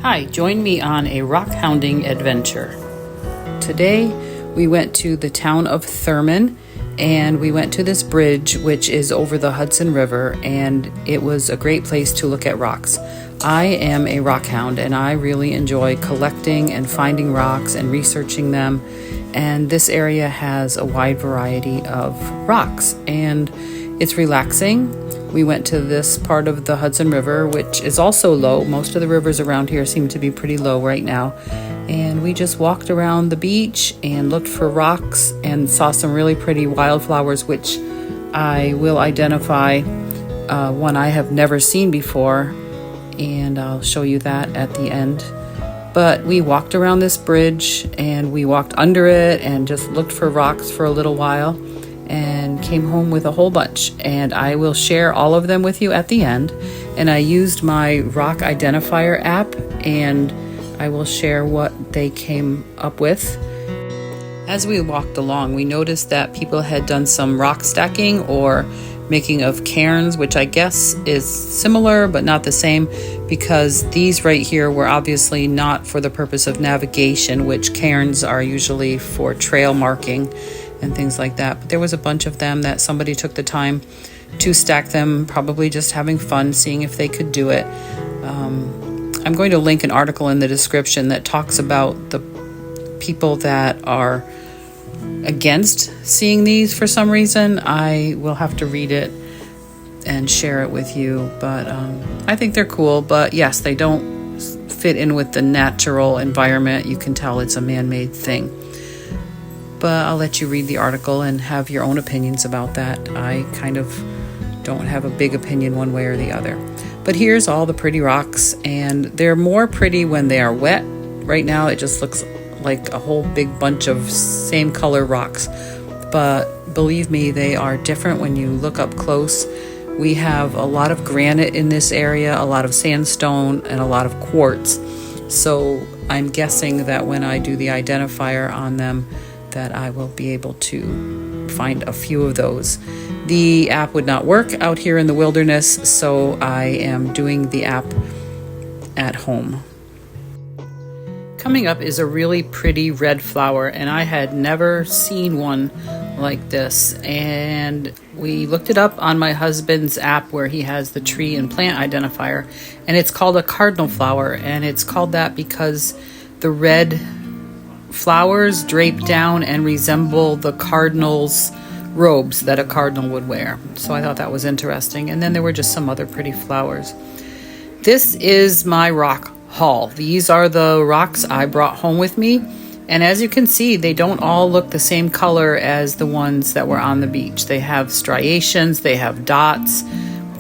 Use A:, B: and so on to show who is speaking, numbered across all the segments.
A: Hi, join me on a rockhounding adventure. Today we went to the town of Thurman and we went to this bridge which is over the Hudson River, and it was a great place to look at rocks. I am a rockhound and I really enjoy collecting and finding rocks and researching them, and this area has a wide variety of rocks and it's relaxing. We went to this part of the Hudson River, which is also low. Most of the rivers around here seem to be pretty low right now. And we just walked around the beach and looked for rocks and saw some really pretty wildflowers, which I will identify one I have never seen before. And I'll show you that at the end. But we walked around this bridge and we walked under it and just looked for rocks for a little while, and came home with a whole bunch, and I will share all of them with you at the end. And I used my rock identifier app, and I will share what they came up with. As we walked along, we noticed that people had done some rock stacking or making of cairns, which I guess is similar but not the same, because these right here were obviously not for the purpose of navigation, which cairns are usually for trail marking and things like that. But there was a bunch of them that somebody took the time to stack them, probably just having fun, seeing if they could do it. I'm going to link an article in the description that talks about the people that are against seeing these for some reason. I will have to read it and share it with you, but I think they're cool. But yes, they don't fit in with the natural environment. You can tell it's a man-made thing. But I'll let you read the article and have your own opinions about that. I kind of don't have a big opinion one way or the other. But here's all the pretty rocks, and they're more pretty when they are wet. Right now it just looks like a whole big bunch of same color rocks. But believe me, they are different when you look up close. We have a lot of granite in this area, a lot of sandstone, and a lot of quartz. So I'm guessing that when I do the identifier on them, that I will be able to find a few of those. The app would not work out here in the wilderness, so I am doing the app at home. Coming up is a really pretty red flower, and I had never seen one like this. And we looked it up on my husband's app where he has the tree and plant identifier, and it's called a cardinal flower, and it's called that because the red flowers drape down and resemble the cardinal's robes that a cardinal would wear. So I thought that was interesting. And then there were just some other pretty flowers. This is my rock haul. These are the rocks I brought home with me. And as you can see, they don't all look the same color as the ones that were on the beach. They have striations, they have dots,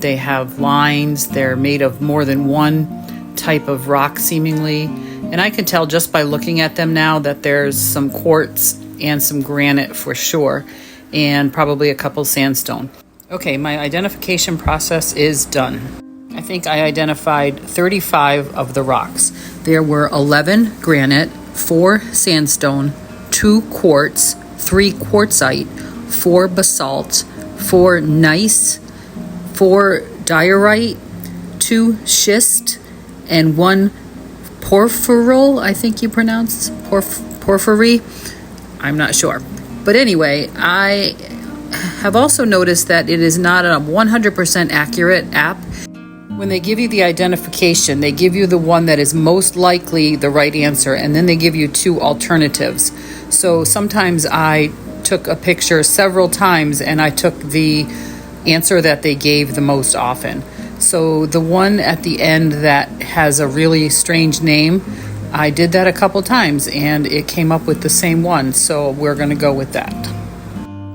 A: they have lines. They're made of more than one type of rock seemingly. And I can tell just by looking at them now that there's some quartz and some granite for sure, and probably a couple sandstone. Okay, my identification process is done. I think I identified 35 of the rocks. There were 11 granite, 4 sandstone, 2 quartz, 3 quartzite, 4 basalt, 4 gneiss, 4 diorite, 2 schist, and 1 porphyral, I think you pronounce porphyry. I'm not sure. But anyway, I have also noticed that it is not a 100% accurate app. When they give you the identification, they give you the one that is most likely the right answer, and then they give you 2 alternatives. So sometimes I took a picture several times and I took the answer that they gave the most often. So the one at the end that has a really strange name, I did that a couple times and it came up with the same one. So we're going to go with that.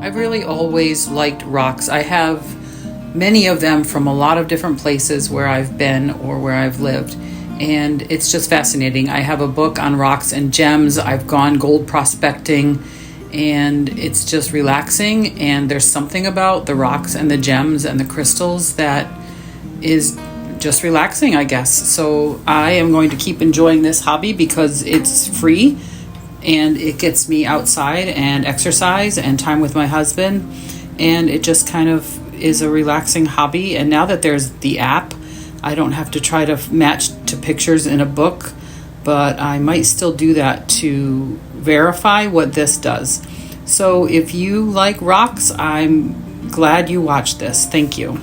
A: I've really always liked rocks. I have many of them from a lot of different places where I've been or where I've lived. And it's just fascinating. I have a book on rocks and gems. I've gone gold prospecting, and it's just relaxing. And there's something about the rocks and the gems and the crystals that is just relaxing, I guess. So I am going to keep enjoying this hobby because it's free and it gets me outside and exercise and time with my husband, and it just kind of is a relaxing hobby. And now that there's the app, I don't have to try to match to pictures in a book, but I might still do that to verify what this does. So if you like rocks, I'm glad you watched this. Thank you.